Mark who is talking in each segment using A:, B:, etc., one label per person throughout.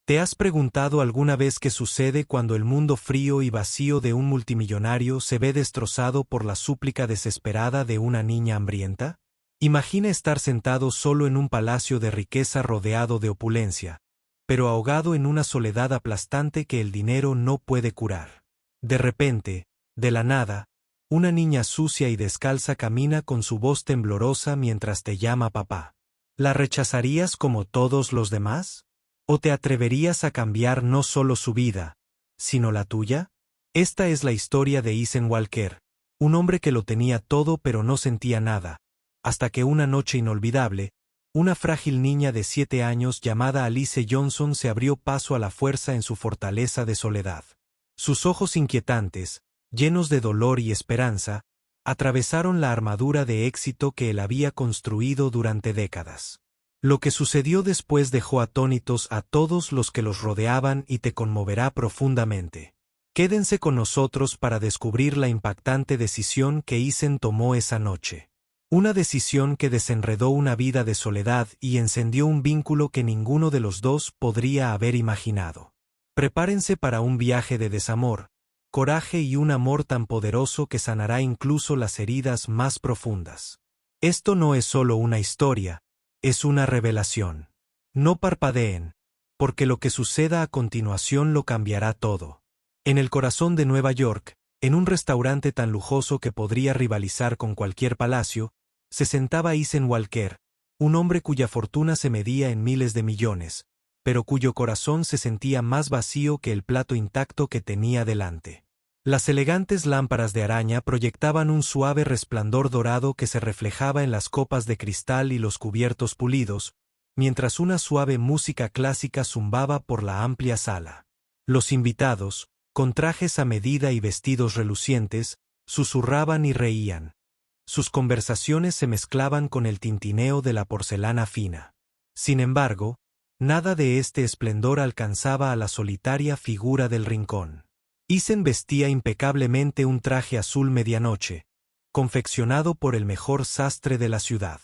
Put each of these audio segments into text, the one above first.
A: ¿Te has preguntado alguna vez qué sucede cuando el mundo frío y vacío de un multimillonario se ve destrozado por la súplica desesperada de una niña hambrienta? Imagina estar sentado solo en un palacio de riqueza rodeado de opulencia, pero ahogado en una soledad aplastante que el dinero no puede curar. De repente, de la nada, una niña sucia y descalza camina con su voz temblorosa mientras te llama papá. ¿La rechazarías como todos los demás? ¿O te atreverías a cambiar no solo su vida, sino la tuya? Esta es la historia de Ethan Walker, un hombre que lo tenía todo pero no sentía nada, hasta que una noche inolvidable, una frágil niña de 7 años llamada Alice Johnson se abrió paso a la fuerza en su fortaleza de soledad. Sus ojos inquietantes, llenos de dolor y esperanza, atravesaron la armadura de éxito que él había construido durante décadas. Lo que sucedió después dejó atónitos a todos los que los rodeaban y te conmoverá profundamente. Quédense con nosotros para descubrir la impactante decisión que Ethan tomó esa noche. Una decisión que desenredó una vida de soledad y encendió un vínculo que ninguno de los dos podría haber imaginado. Prepárense para un viaje de desamor, coraje y un amor tan poderoso que sanará incluso las heridas más profundas. Esto no es solo una historia, es una revelación. No parpadeen, porque lo que suceda a continuación lo cambiará todo. En el corazón de Nueva York, en un restaurante tan lujoso que podría rivalizar con cualquier palacio, se sentaba Ethan Walker, un hombre cuya fortuna se medía en miles de millones, pero cuyo corazón se sentía más vacío que el plato intacto que tenía delante. Las elegantes lámparas de araña proyectaban un suave resplandor dorado que se reflejaba en las copas de cristal y los cubiertos pulidos, mientras una suave música clásica zumbaba por la amplia sala. Los invitados, con trajes a medida y vestidos relucientes, susurraban y reían. Sus conversaciones se mezclaban con el tintineo de la porcelana fina. Sin embargo, nada de este esplendor alcanzaba a la solitaria figura del rincón. Ethan vestía impecablemente un traje azul medianoche, confeccionado por el mejor sastre de la ciudad.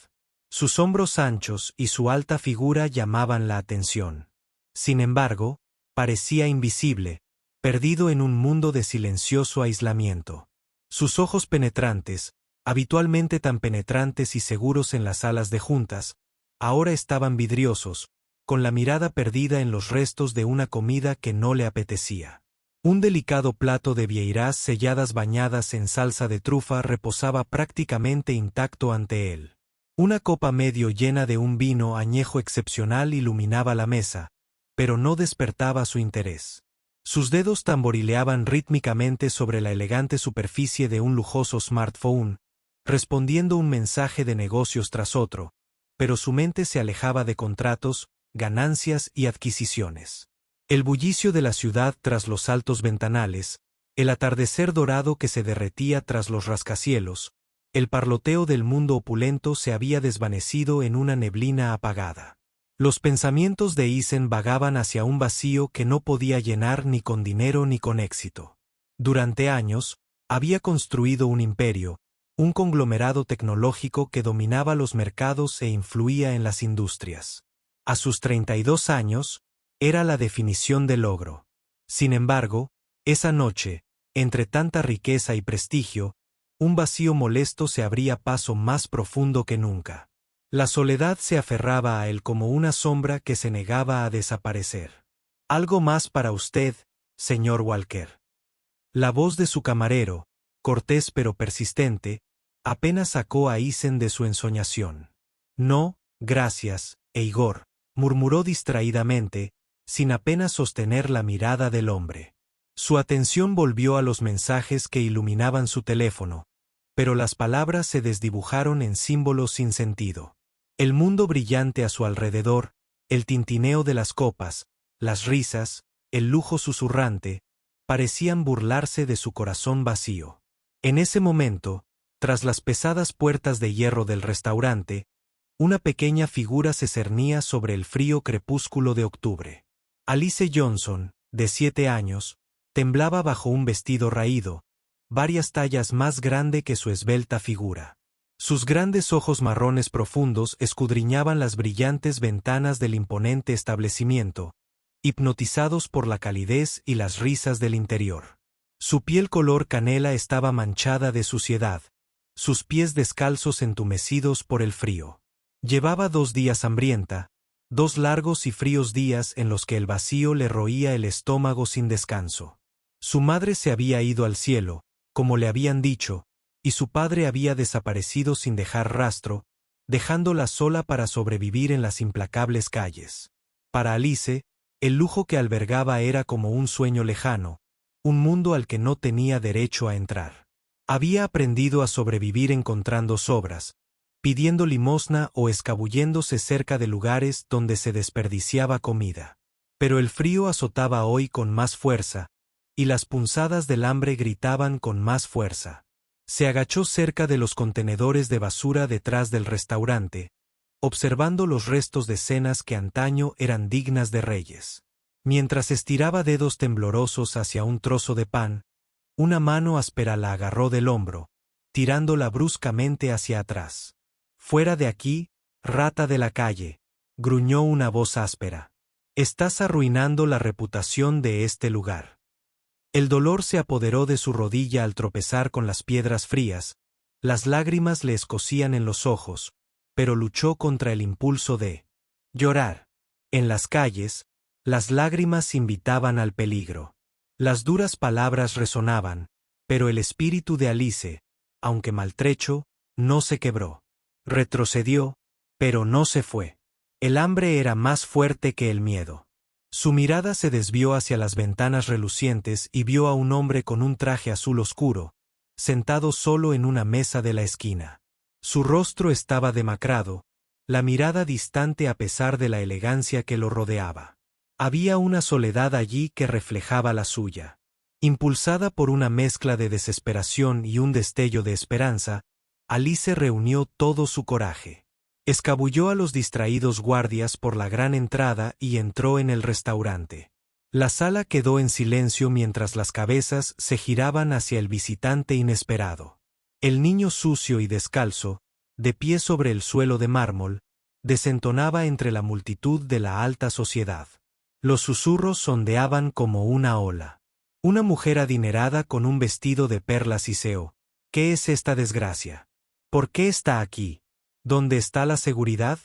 A: Sus hombros anchos y su alta figura llamaban la atención. Sin embargo, parecía invisible, perdido en un mundo de silencioso aislamiento. Sus ojos penetrantes, habitualmente tan penetrantes y seguros en las salas de juntas, ahora estaban vidriosos, con la mirada perdida en los restos de una comida que no le apetecía. Un delicado plato de vieirás selladas bañadas en salsa de trufa reposaba prácticamente intacto ante él. Una copa medio llena de un vino añejo excepcional iluminaba la mesa, pero no despertaba su interés. Sus dedos tamborileaban rítmicamente sobre la elegante superficie de un lujoso smartphone, respondiendo un mensaje de negocios tras otro, pero su mente se alejaba de contratos, ganancias y adquisiciones. El bullicio de la ciudad tras los altos ventanales, el atardecer dorado que se derretía tras los rascacielos, el parloteo del mundo opulento se había desvanecido en una neblina apagada. Los pensamientos de Ethan vagaban hacia un vacío que no podía llenar ni con dinero ni con éxito. Durante años, había construido un imperio, un conglomerado tecnológico que dominaba los mercados e influía en las industrias. A sus 32 años, era la definición de logro. Sin embargo, esa noche, entre tanta riqueza y prestigio, un vacío molesto se abría paso más profundo que nunca. La soledad se aferraba a él como una sombra que se negaba a desaparecer. «Algo más para usted, señor Walker». La voz de su camarero, cortés pero persistente, apenas sacó a Ethan de su ensoñación. «No, gracias, Igor», murmuró distraídamente, sin apenas sostener la mirada del hombre. Su atención volvió a los mensajes que iluminaban su teléfono, pero las palabras se desdibujaron en símbolos sin sentido. El mundo brillante a su alrededor, el tintineo de las copas, las risas, el lujo susurrante, parecían burlarse de su corazón vacío. En ese momento, tras las pesadas puertas de hierro del restaurante, una pequeña figura se cernía sobre el frío crepúsculo de octubre. Alice Johnson, de 7 años, temblaba bajo un vestido raído, varias tallas más grande que su esbelta figura. Sus grandes ojos marrones profundos escudriñaban las brillantes ventanas del imponente establecimiento, hipnotizados por la calidez y las risas del interior. Su piel color canela estaba manchada de suciedad, sus pies descalzos entumecidos por el frío. Llevaba 2 días hambrienta, 2 largos y fríos días en los que el vacío le roía el estómago sin descanso. Su madre se había ido al cielo, como le habían dicho, y su padre había desaparecido sin dejar rastro, dejándola sola para sobrevivir en las implacables calles. Para Alice, el lujo que albergaba era como un sueño lejano, un mundo al que no tenía derecho a entrar. Había aprendido a sobrevivir encontrando sobras, pidiendo limosna o escabulléndose cerca de lugares donde se desperdiciaba comida. Pero el frío azotaba hoy con más fuerza, y las punzadas del hambre gritaban con más fuerza. Se agachó cerca de los contenedores de basura detrás del restaurante, observando los restos de cenas que antaño eran dignas de reyes. Mientras estiraba dedos temblorosos hacia un trozo de pan, una mano áspera la agarró del hombro, tirándola bruscamente hacia atrás. «Fuera de aquí, rata de la calle», gruñó una voz áspera. «Estás arruinando la reputación de este lugar». El dolor se apoderó de su rodilla al tropezar con las piedras frías, las lágrimas le escocían en los ojos, pero luchó contra el impulso de llorar. En las calles, las lágrimas invitaban al peligro. Las duras palabras resonaban, pero el espíritu de Alice, aunque maltrecho, no se quebró. Retrocedió, pero no se fue. El hambre era más fuerte que el miedo. Su mirada se desvió hacia las ventanas relucientes y vio a un hombre con un traje azul oscuro, sentado solo en una mesa de la esquina. Su rostro estaba demacrado, la mirada distante a pesar de la elegancia que lo rodeaba. Había una soledad allí que reflejaba la suya. Impulsada por una mezcla de desesperación y un destello de esperanza, Alice reunió todo su coraje. Escabulló a los distraídos guardias por la gran entrada y entró en el restaurante. La sala quedó en silencio mientras las cabezas se giraban hacia el visitante inesperado. El niño sucio y descalzo, de pie sobre el suelo de mármol, desentonaba entre la multitud de la alta sociedad. Los susurros sondeaban como una ola. Una mujer adinerada con un vestido de perlas y seo. ¿Qué es esta desgracia? ¿Por qué está aquí? ¿Dónde está la seguridad?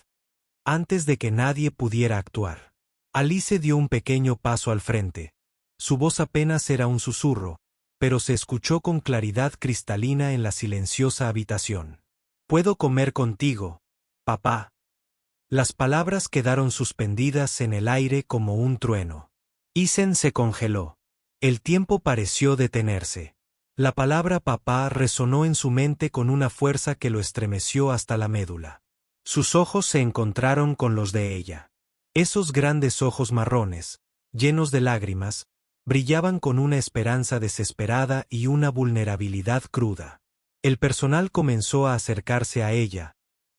A: Antes de que nadie pudiera actuar, Alice dio un pequeño paso al frente. Su voz apenas era un susurro, pero se escuchó con claridad cristalina en la silenciosa habitación. «¿Puedo comer contigo, papá?» Las palabras quedaron suspendidas en el aire como un trueno. Isen se congeló. El tiempo pareció detenerse. La palabra papá resonó en su mente con una fuerza que lo estremeció hasta la médula. Sus ojos se encontraron con los de ella. Esos grandes ojos marrones, llenos de lágrimas, brillaban con una esperanza desesperada y una vulnerabilidad cruda. El personal comenzó a acercarse a ella,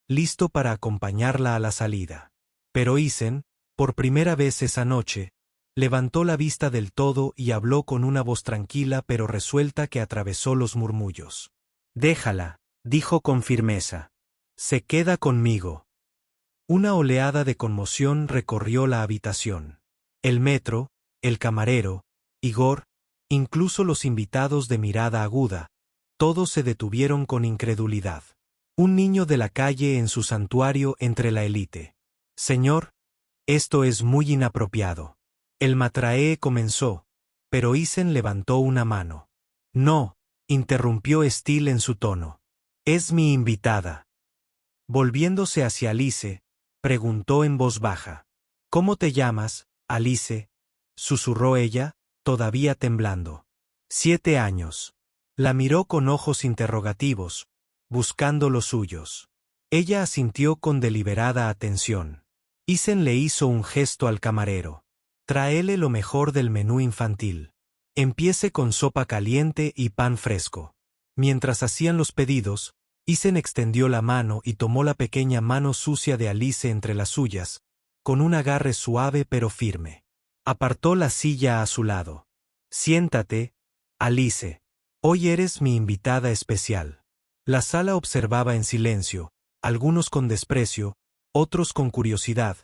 A: listo para acompañarla a la salida. Pero Isen, por primera vez esa noche, levantó la vista del todo y habló con una voz tranquila pero resuelta que atravesó los murmullos. «Déjala», dijo con firmeza. «Se queda conmigo». Una oleada de conmoción recorrió la habitación. El metro, el camarero, Igor, incluso los invitados de mirada aguda, todos se detuvieron con incredulidad. Un niño de la calle en su santuario entre la élite. «Señor, esto es muy inapropiado». El matraé comenzó, pero Isen levantó una mano. «No», interrumpió Steele en su tono. «Es mi invitada». Volviéndose hacia Alice, preguntó en voz baja. «¿Cómo te llamas, Alice?», susurró ella, todavía temblando. «7 años». La miró con ojos interrogativos, buscando los suyos. Ella asintió con deliberada atención. Isen le hizo un gesto al camarero. «Tráele lo mejor del menú infantil. Empiece con sopa caliente y pan fresco». Mientras hacían los pedidos, Isen extendió la mano y tomó la pequeña mano sucia de Alice entre las suyas, con un agarre suave pero firme. Apartó la silla a su lado. «Siéntate, Alice. Hoy eres mi invitada especial». La sala observaba en silencio, algunos con desprecio, otros con curiosidad,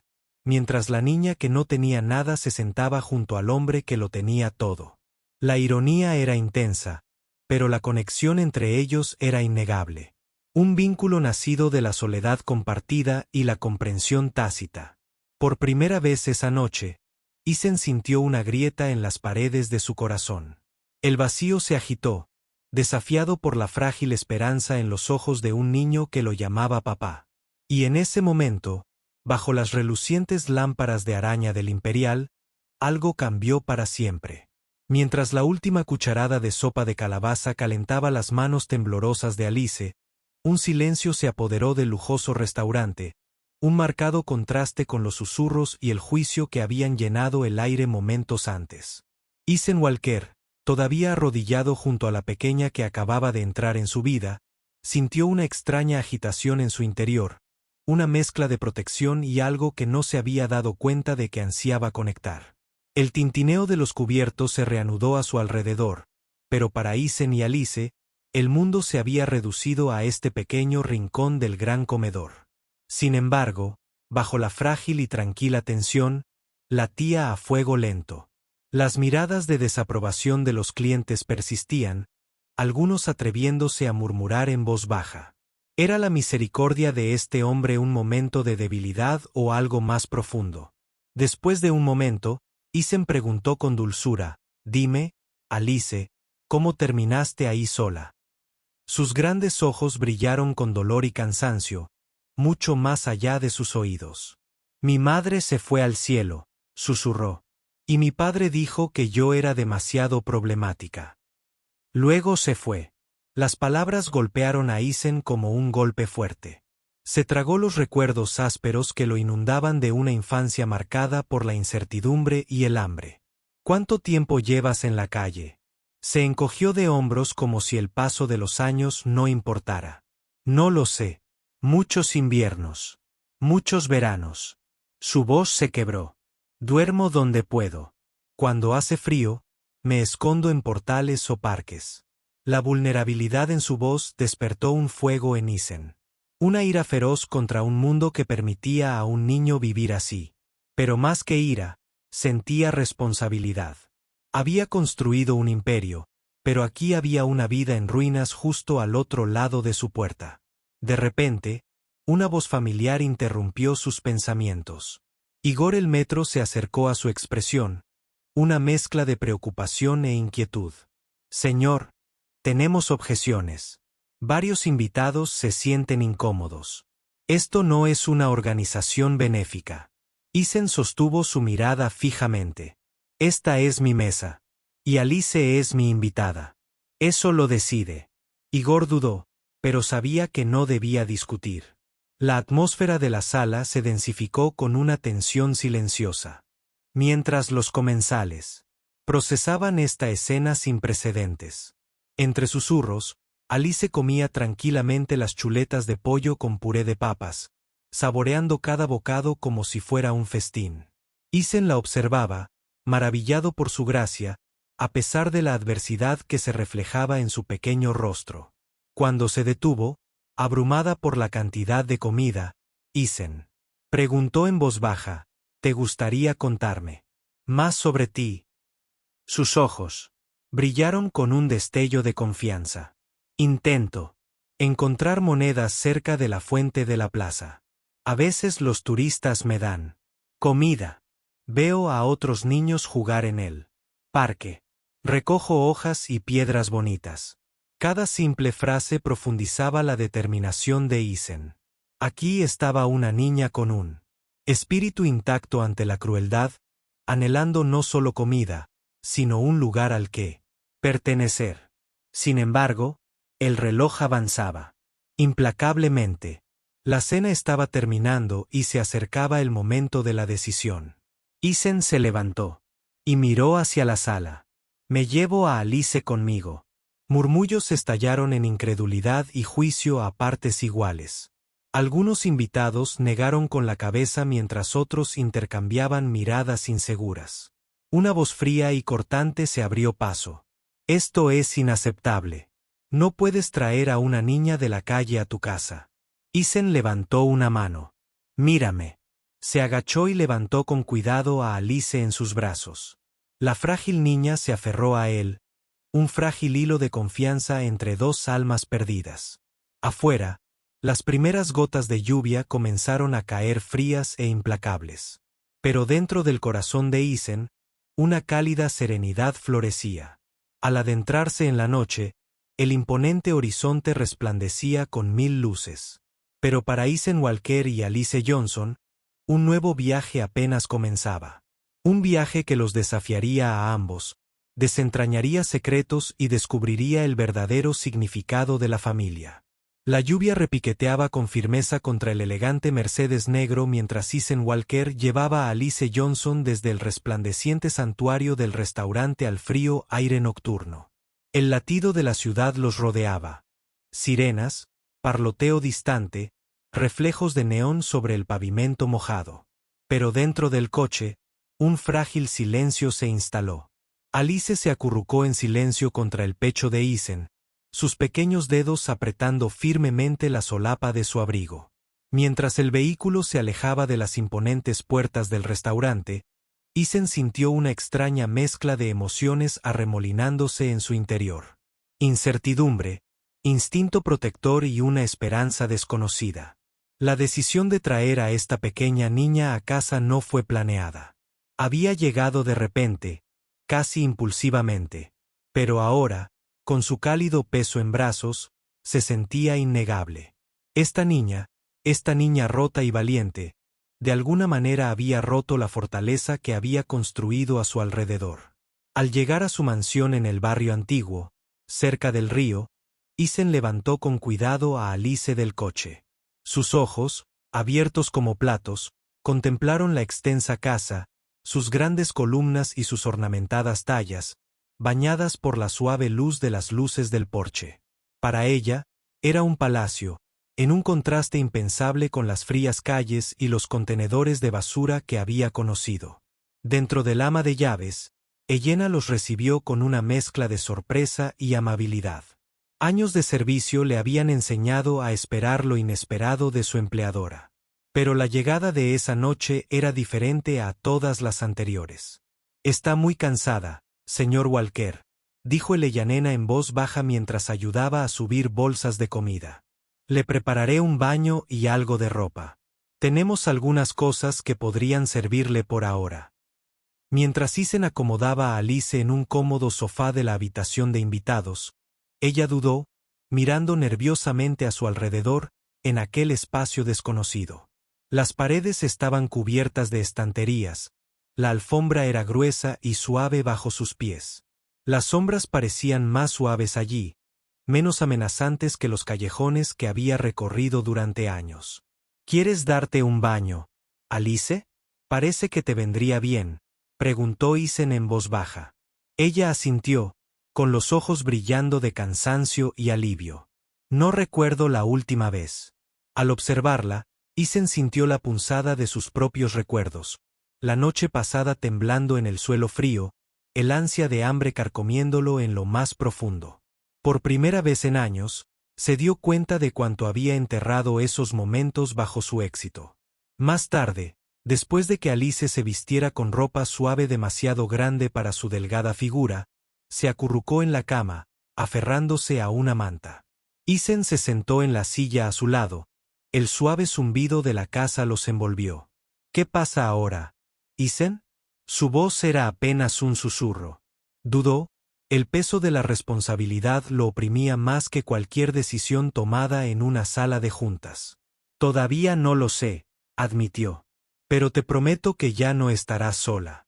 A: mientras la niña que no tenía nada se sentaba junto al hombre que lo tenía todo. La ironía era intensa, pero la conexión entre ellos era innegable. Un vínculo nacido de la soledad compartida y la comprensión tácita. Por primera vez esa noche, Isen sintió una grieta en las paredes de su corazón. El vacío se agitó, desafiado por la frágil esperanza en los ojos de un niño que lo llamaba papá. Y en ese momento, bajo las relucientes lámparas de araña del Imperial, algo cambió para siempre. Mientras la última cucharada de sopa de calabaza calentaba las manos temblorosas de Alice, un silencio se apoderó del lujoso restaurante, un marcado contraste con los susurros y el juicio que habían llenado el aire momentos antes. Isen Walker, todavía arrodillado junto a la pequeña que acababa de entrar en su vida, sintió una extraña agitación en su interior, una mezcla de protección y algo que no se había dado cuenta de que ansiaba conectar. El tintineo de los cubiertos se reanudó a su alrededor, pero para Isen y Alice, el mundo se había reducido a este pequeño rincón del gran comedor. Sin embargo, bajo la frágil y tranquila tensión, latía a fuego lento. Las miradas de desaprobación de los clientes persistían, algunos atreviéndose a murmurar en voz baja. ¿Era la misericordia de este hombre un momento de debilidad o algo más profundo? Después de un momento, Isen preguntó con dulzura, «Dime, Alice, ¿cómo terminaste ahí sola?» Sus grandes ojos brillaron con dolor y cansancio, mucho más allá de sus oídos. «Mi madre se fue al cielo», susurró. «Y mi padre dijo que yo era demasiado problemática. Luego se fue». Las palabras golpearon a Isen como un golpe fuerte. Se tragó los recuerdos ásperos que lo inundaban de una infancia marcada por la incertidumbre y el hambre. «¿Cuánto tiempo llevas en la calle?» Se encogió de hombros como si el paso de los años no importara. «No lo sé. Muchos inviernos. Muchos veranos». Su voz se quebró. «Duermo donde puedo. Cuando hace frío, me escondo en portales o parques». La vulnerabilidad en su voz despertó un fuego en Isen. Una ira feroz contra un mundo que permitía a un niño vivir así. Pero más que ira, sentía responsabilidad. Había construido un imperio, pero aquí había una vida en ruinas justo al otro lado de su puerta. De repente, una voz familiar interrumpió sus pensamientos. Igor el metro se acercó a su expresión, una mezcla de preocupación e inquietud. «Señor, tenemos objeciones. Varios invitados se sienten incómodos. Esto no es una organización benéfica». Isen sostuvo su mirada fijamente. «Esta es mi mesa. Y Alice es mi invitada. Eso lo decide». Igor dudó, pero sabía que no debía discutir. La atmósfera de la sala se densificó con una tensión silenciosa. Mientras los comensales procesaban esta escena sin precedentes. Entre susurros, Alice comía tranquilamente las chuletas de pollo con puré de papas, saboreando cada bocado como si fuera un festín. Isen la observaba, maravillado por su gracia, a pesar de la adversidad que se reflejaba en su pequeño rostro. Cuando se detuvo, abrumada por la cantidad de comida, Isen preguntó en voz baja, «¿Te gustaría contarme más sobre ti?» Sus ojos brillaron con un destello de confianza. «Intento encontrar monedas cerca de la fuente de la plaza. A veces los turistas me dan comida. Veo a otros niños jugar en el parque. Recojo hojas y piedras bonitas». Cada simple frase profundizaba la determinación de Isen. Aquí estaba una niña con un espíritu intacto ante la crueldad, anhelando no solo comida, sino un lugar al que pertenecer. Sin embargo, el reloj avanzaba. Implacablemente. La cena estaba terminando y se acercaba el momento de la decisión. Isen se levantó y miró hacia la sala. «Me llevo a Alice conmigo». Murmullos estallaron en incredulidad y juicio a partes iguales. Algunos invitados negaron con la cabeza mientras otros intercambiaban miradas inseguras. Una voz fría y cortante se abrió paso. «Esto es inaceptable. No puedes traer a una niña de la calle a tu casa». Isen levantó una mano. «Mírame». Se agachó y levantó con cuidado a Alice en sus brazos. La frágil niña se aferró a él, un frágil hilo de confianza entre dos almas perdidas. Afuera, las primeras gotas de lluvia comenzaron a caer frías e implacables. Pero dentro del corazón de Isen, una cálida serenidad florecía. Al adentrarse en la noche, el imponente horizonte resplandecía con 1000 luces. Pero para Isen Walker y Alice Johnson, un nuevo viaje apenas comenzaba. Un viaje que los desafiaría a ambos, desentrañaría secretos y descubriría el verdadero significado de la familia. La lluvia repiqueteaba con firmeza contra el elegante Mercedes negro mientras Isen Walker llevaba a Alice Johnson desde el resplandeciente santuario del restaurante al frío aire nocturno. El latido de la ciudad los rodeaba. Sirenas, parloteo distante, reflejos de neón sobre el pavimento mojado. Pero dentro del coche, un frágil silencio se instaló. Alice se acurrucó en silencio contra el pecho de Isen, sus pequeños dedos apretando firmemente la solapa de su abrigo. Mientras el vehículo se alejaba de las imponentes puertas del restaurante, Isen sintió una extraña mezcla de emociones arremolinándose en su interior. Incertidumbre, instinto protector y una esperanza desconocida. La decisión de traer a esta pequeña niña a casa no fue planeada. Había llegado de repente, casi impulsivamente. Pero ahora, con su cálido peso en brazos, se sentía innegable. Esta niña rota y valiente, de alguna manera había roto la fortaleza que había construido a su alrededor. Al llegar a su mansión en el barrio antiguo, cerca del río, Isen levantó con cuidado a Alice del coche. Sus ojos, abiertos como platos, contemplaron la extensa casa, sus grandes columnas y sus ornamentadas tallas, bañadas por la suave luz de las luces del porche. Para ella, era un palacio, en un contraste impensable con las frías calles y los contenedores de basura que había conocido. Dentro del ama de llaves, Elena los recibió con una mezcla de sorpresa y amabilidad. Años de servicio le habían enseñado a esperar lo inesperado de su empleadora. Pero la llegada de esa noche era diferente a todas las anteriores. «Está muy cansada, señor Walker», dijo Elena en voz baja mientras ayudaba a subir bolsas de comida. «Le prepararé un baño y algo de ropa. Tenemos algunas cosas que podrían servirle por ahora». Mientras Isen acomodaba a Alice en un cómodo sofá de la habitación de invitados, ella dudó, mirando nerviosamente a su alrededor, en aquel espacio desconocido. Las paredes estaban cubiertas de estanterías, la alfombra era gruesa y suave bajo sus pies. Las sombras parecían más suaves allí, menos amenazantes que los callejones que había recorrido durante años. «¿Quieres darte un baño, Alice? Parece que te vendría bien», preguntó Isen en voz baja. Ella asintió, con los ojos brillando de cansancio y alivio. «No recuerdo la última vez». Al observarla, Isen sintió la punzada de sus propios recuerdos, la noche pasada temblando en el suelo frío, el ansia de hambre carcomiéndolo en lo más profundo. Por primera vez en años, se dio cuenta de cuánto había enterrado esos momentos bajo su éxito. Más tarde, después de que Alice se vistiera con ropa suave demasiado grande para su delgada figura, se acurrucó en la cama, aferrándose a una manta. Isen se sentó en la silla a su lado. El suave zumbido de la casa los envolvió. «¿Qué pasa ahora, Isen?» Su voz era apenas un susurro. Dudó, el peso de la responsabilidad lo oprimía más que cualquier decisión tomada en una sala de juntas. «Todavía no lo sé», admitió. «Pero te prometo que ya no estarás sola».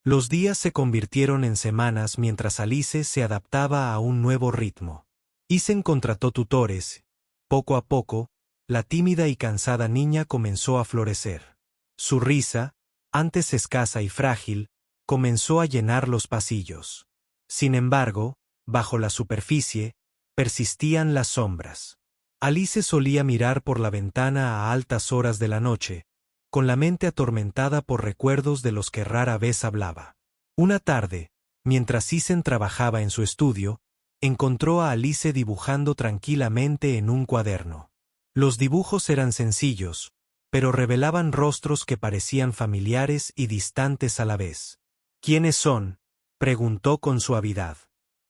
A: Los días se convirtieron en semanas mientras Alice se adaptaba a un nuevo ritmo. Isen contrató tutores. Poco a poco, la tímida y cansada niña comenzó a florecer. Su risa, antes escasa y frágil, comenzó a llenar los pasillos. Sin embargo, bajo la superficie, persistían las sombras. Alice solía mirar por la ventana a altas horas de la noche, con la mente atormentada por recuerdos de los que rara vez hablaba. Una tarde, mientras Isen trabajaba en su estudio, encontró a Alice dibujando tranquilamente en un cuaderno. Los dibujos eran sencillos, pero revelaban rostros que parecían familiares y distantes a la vez. ¿Quiénes son?, preguntó con suavidad.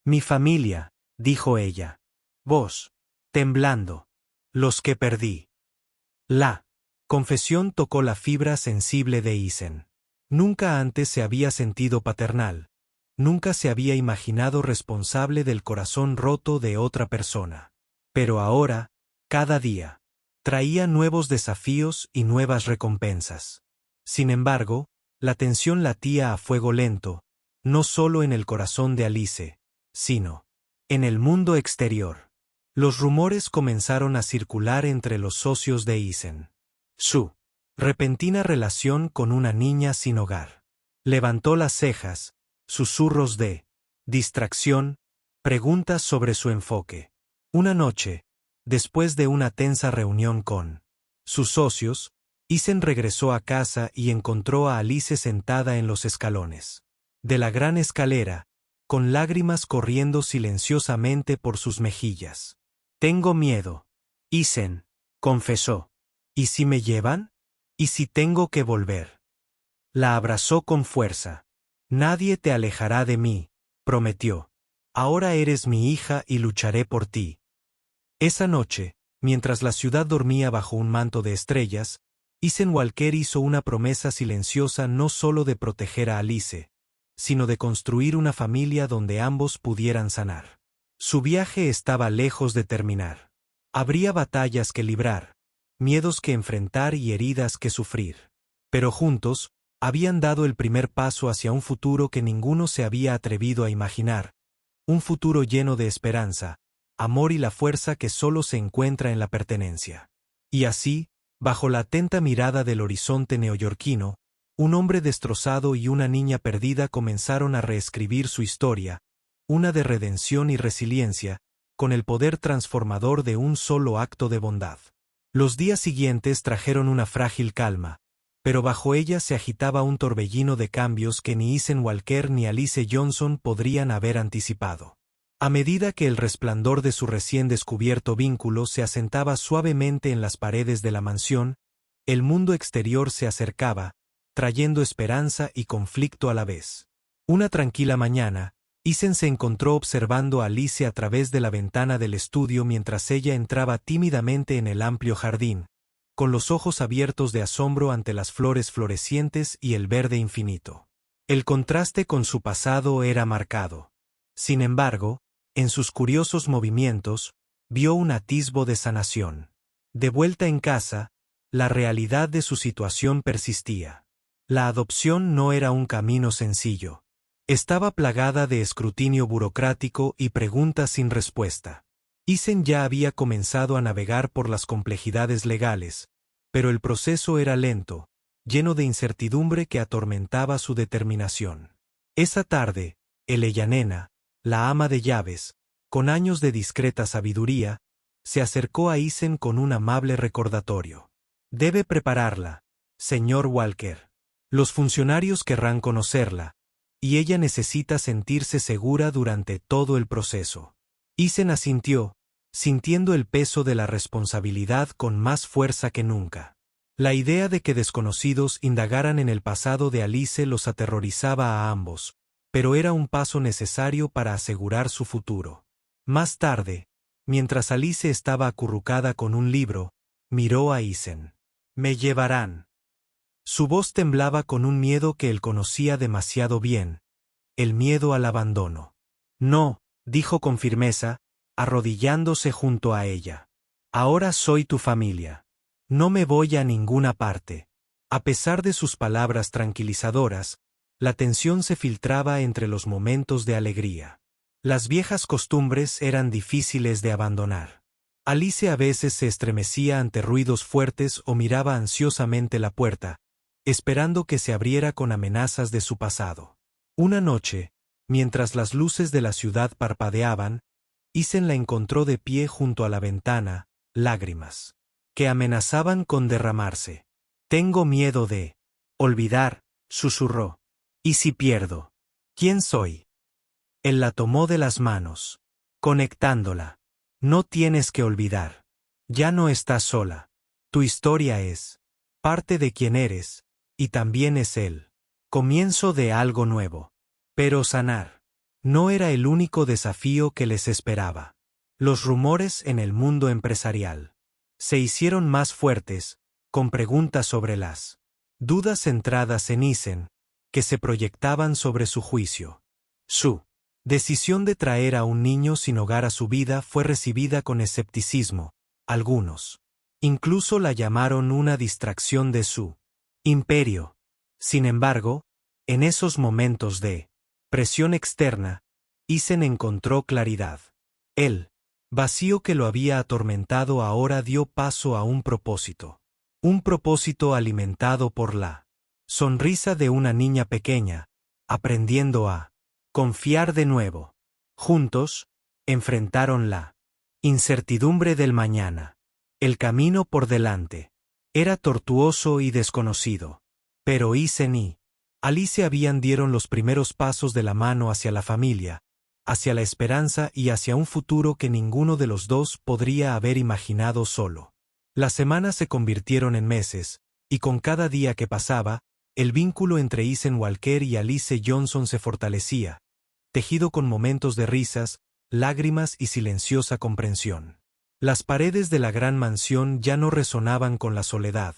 A: Mi familia, dijo ella. Vos, temblando. Los que perdí. La confesión tocó la fibra sensible de Isen. Nunca antes se había sentido paternal. Nunca se había imaginado responsable del corazón roto de otra persona. Pero ahora, cada día, traía nuevos desafíos y nuevas recompensas. Sin embargo, la tensión latía a fuego lento, no solo en el corazón de Alice, sino en el mundo exterior. Los rumores comenzaron a circular entre los socios de Isen. Su repentina relación con una niña sin hogar. Levantó las cejas, susurros de distracción, preguntas sobre su enfoque. Una noche, después de una tensa reunión con sus socios, Isen regresó a casa y encontró a Alice sentada en los escalones de la gran escalera, con lágrimas corriendo silenciosamente por sus mejillas. Tengo miedo, Isen, confesó. ¿Y si me llevan? ¿Y si tengo que volver? La abrazó con fuerza. Nadie te alejará de mí, prometió. Ahora eres mi hija y lucharé por ti. Esa noche, mientras la ciudad dormía bajo un manto de estrellas, Isen Walker hizo una promesa silenciosa no solo de proteger a Alice, sino de construir una familia donde ambos pudieran sanar. Su viaje estaba lejos de terminar. Habría batallas que librar, miedos que enfrentar y heridas que sufrir. Pero juntos, habían dado el primer paso hacia un futuro que ninguno se había atrevido a imaginar, un futuro lleno de esperanza, amor y la fuerza que solo se encuentra en la pertenencia. Y así, bajo la atenta mirada del horizonte neoyorquino, un hombre destrozado y una niña perdida comenzaron a reescribir su historia, una de redención y resiliencia, con el poder transformador de un solo acto de bondad. Los días siguientes trajeron una frágil calma, pero bajo ella se agitaba un torbellino de cambios que ni Isen Walker ni Alice Johnson podrían haber anticipado. A medida que el resplandor de su recién descubierto vínculo se asentaba suavemente en las paredes de la mansión, el mundo exterior se acercaba, trayendo esperanza y conflicto a la vez. Una tranquila mañana, Isen se encontró observando a Alice a través de la ventana del estudio mientras ella entraba tímidamente en el amplio jardín, con los ojos abiertos de asombro ante las flores florecientes y el verde infinito. El contraste con su pasado era marcado. Sin embargo, en sus curiosos movimientos, vio un atisbo de sanación. De vuelta en casa, la realidad de su situación persistía. La adopción no era un camino sencillo. Estaba plagada de escrutinio burocrático y preguntas sin respuesta. Isen ya había comenzado a navegar por las complejidades legales, pero el proceso era lento, lleno de incertidumbre que atormentaba su determinación. Esa tarde, Eleyanena, la ama de llaves, con años de discreta sabiduría, se acercó a Isen con un amable recordatorio. Debe prepararla, señor Walker. Los funcionarios querrán conocerla, y ella necesita sentirse segura durante todo el proceso. Isen asintió, sintiendo el peso de la responsabilidad con más fuerza que nunca. La idea de que desconocidos indagaran en el pasado de Alice los aterrorizaba a ambos, pero era un paso necesario para asegurar su futuro. Más tarde, mientras Alice estaba acurrucada con un libro, miró a Isen. «Me llevarán». Su voz temblaba con un miedo que él conocía demasiado bien, el miedo al abandono. «No», dijo con firmeza, arrodillándose junto a ella. «Ahora soy tu familia. No me voy a ninguna parte». A pesar de sus palabras tranquilizadoras, la tensión se filtraba entre los momentos de alegría. Las viejas costumbres eran difíciles de abandonar. Alice a veces se estremecía ante ruidos fuertes o miraba ansiosamente la puerta, esperando que se abriera con amenazas de su pasado. Una noche, mientras las luces de la ciudad parpadeaban, Isen la encontró de pie junto a la ventana, lágrimas que amenazaban con derramarse. «Tengo miedo de olvidar», susurró. «¿Y si pierdo? ¿Quién soy?» Él la tomó de las manos, conectándola. «No tienes que olvidar. Ya no estás sola. Tu historia es parte de quien eres, y también es el comienzo de algo nuevo. Pero sanar no era el único desafío que les esperaba. Los rumores en el mundo empresarial se hicieron más fuertes, con preguntas sobre las dudas centradas en Eisen, que se proyectaban sobre su juicio. Su decisión de traer a un niño sin hogar a su vida fue recibida con escepticismo. Algunos incluso la llamaron una distracción de su imperio. Sin embargo, en esos momentos de presión externa, Eisen encontró claridad. El vacío que lo había atormentado ahora dio paso a un propósito. Un propósito alimentado por la sonrisa de una niña pequeña, aprendiendo a confiar de nuevo. Juntos, enfrentaron la incertidumbre del mañana. El camino por delante era tortuoso y desconocido. Pero Eisen y Alice dieron los primeros pasos de la mano hacia la familia, hacia la esperanza y hacia un futuro que ninguno de los dos podría haber imaginado solo. Las semanas se convirtieron en meses, y con cada día que pasaba, el vínculo entre Eisen Walker y Alice Johnson se fortalecía, tejido con momentos de risas, lágrimas y silenciosa comprensión. Las paredes de la gran mansión ya no resonaban con la soledad,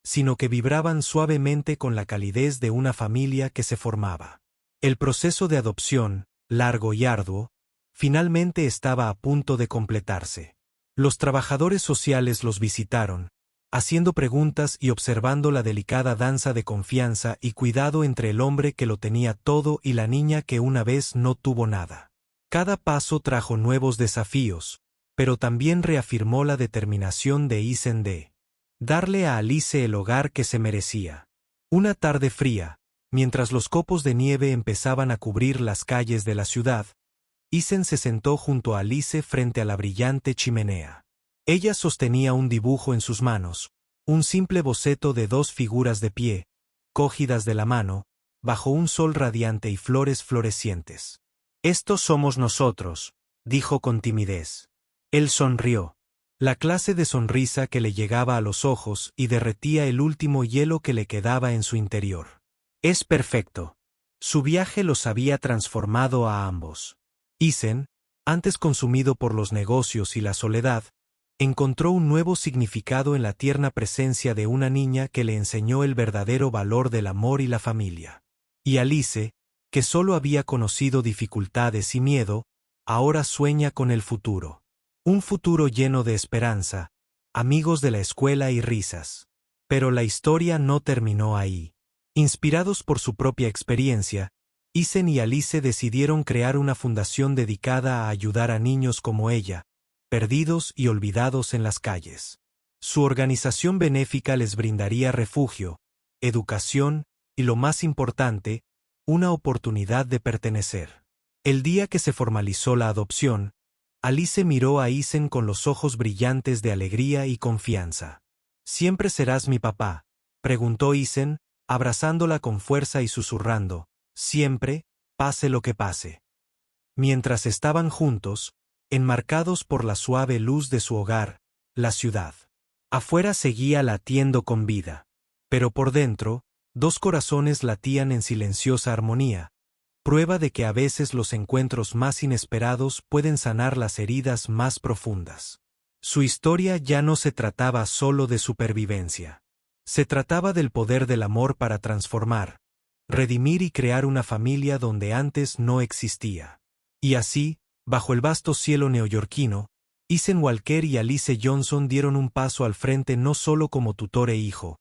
A: sino que vibraban suavemente con la calidez de una familia que se formaba. El proceso de adopción, largo y arduo, finalmente estaba a punto de completarse. Los trabajadores sociales los visitaron, haciendo preguntas y observando la delicada danza de confianza y cuidado entre el hombre que lo tenía todo y la niña que una vez no tuvo nada. Cada paso trajo nuevos desafíos, pero también reafirmó la determinación de Eisen de darle a Alice el hogar que se merecía. Una tarde fría, mientras los copos de nieve empezaban a cubrir las calles de la ciudad, Eisen se sentó junto a Alice frente a la brillante chimenea. Ella sostenía un dibujo en sus manos, un simple boceto de dos figuras de pie, cogidas de la mano, bajo un sol radiante y flores florecientes. «Estos somos nosotros», dijo con timidez. Él sonrió. La clase de sonrisa que le llegaba a los ojos y derretía el último hielo que le quedaba en su interior. «Es perfecto». Su viaje los había transformado a ambos. Eisen, antes consumido por los negocios y la soledad, encontró un nuevo significado en la tierna presencia de una niña que le enseñó el verdadero valor del amor y la familia. Y Alice, que solo había conocido dificultades y miedo, ahora sueña con el futuro. Un futuro lleno de esperanza, amigos de la escuela y risas. Pero la historia no terminó ahí. Inspirados por su propia experiencia, Eisen y Alice decidieron crear una fundación dedicada a ayudar a niños como ella, perdidos y olvidados en las calles. Su organización benéfica les brindaría refugio, educación y, lo más importante, una oportunidad de pertenecer. El día que se formalizó la adopción, Alice miró a Eisen con los ojos brillantes de alegría y confianza. «¿Siempre serás mi papá?», preguntó Eisen, abrazándola con fuerza y susurrando, «siempre, pase lo que pase». Mientras estaban juntos, enmarcados por la suave luz de su hogar, la ciudad afuera seguía latiendo con vida. Pero por dentro, dos corazones latían en silenciosa armonía, prueba de que a veces los encuentros más inesperados pueden sanar las heridas más profundas. Su historia ya no se trataba solo de supervivencia. Se trataba del poder del amor para transformar, redimir y crear una familia donde antes no existía. Y así, bajo el vasto cielo neoyorquino, Eisen Walker y Alice Johnson dieron un paso al frente no solo como tutor e hijo,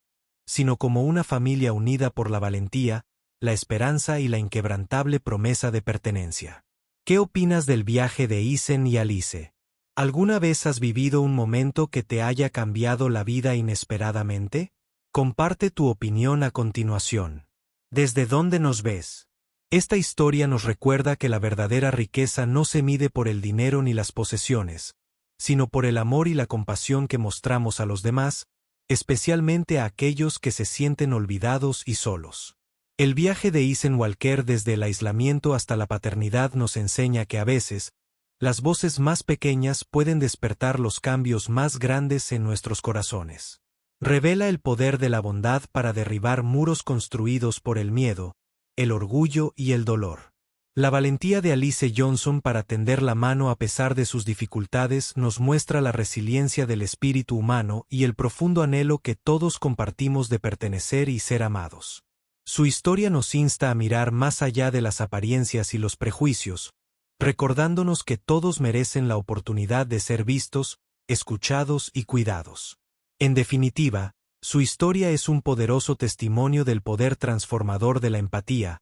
A: sino como una familia unida por la valentía, la esperanza y la inquebrantable promesa de pertenencia. ¿Qué opinas del viaje de Eisen y Alice? ¿Alguna vez has vivido un momento que te haya cambiado la vida inesperadamente? Comparte tu opinión a continuación. ¿Desde dónde nos ves? Esta historia nos recuerda que la verdadera riqueza no se mide por el dinero ni las posesiones, sino por el amor y la compasión que mostramos a los demás, especialmente a aquellos que se sienten olvidados y solos. El viaje de Eisen Walker desde el aislamiento hasta la paternidad nos enseña que a veces, las voces más pequeñas pueden despertar los cambios más grandes en nuestros corazones. Revela el poder de la bondad para derribar muros construidos por el miedo, el orgullo y el dolor. La valentía de Alice Johnson para tender la mano a pesar de sus dificultades nos muestra la resiliencia del espíritu humano y el profundo anhelo que todos compartimos de pertenecer y ser amados. Su historia nos insta a mirar más allá de las apariencias y los prejuicios, recordándonos que todos merecen la oportunidad de ser vistos, escuchados y cuidados. En definitiva, su historia es un poderoso testimonio del poder transformador de la empatía,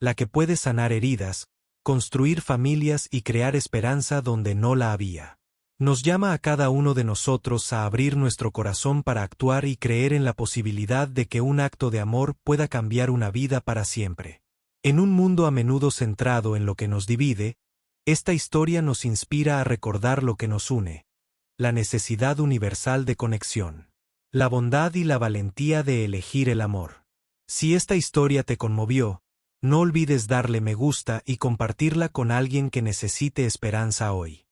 A: la que puede sanar heridas, construir familias y crear esperanza donde no la había. Nos llama a cada uno de nosotros a abrir nuestro corazón para actuar y creer en la posibilidad de que un acto de amor pueda cambiar una vida para siempre. En un mundo a menudo centrado en lo que nos divide, esta historia nos inspira a recordar lo que nos une, la necesidad universal de conexión, la bondad y la valentía de elegir el amor. Si esta historia te conmovió, no olvides darle me gusta y compartirla con alguien que necesite esperanza hoy.